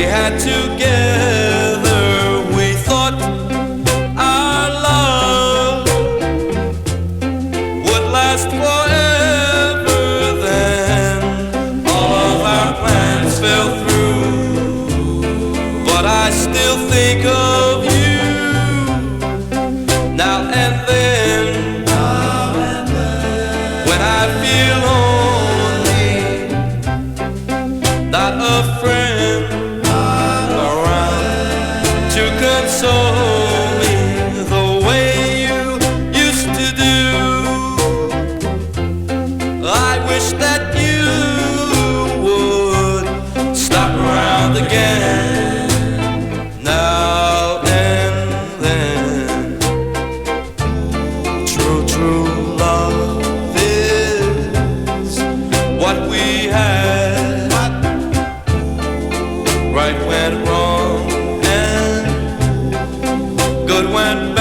had together. We thought our love would last forever. Then all of our plans fell through. But I still think of you now and then. When I feel lonely, not a friend around to console me the way you used to do. I wish that you would stop around again now and then. True love is what we had. Right went wrong and good went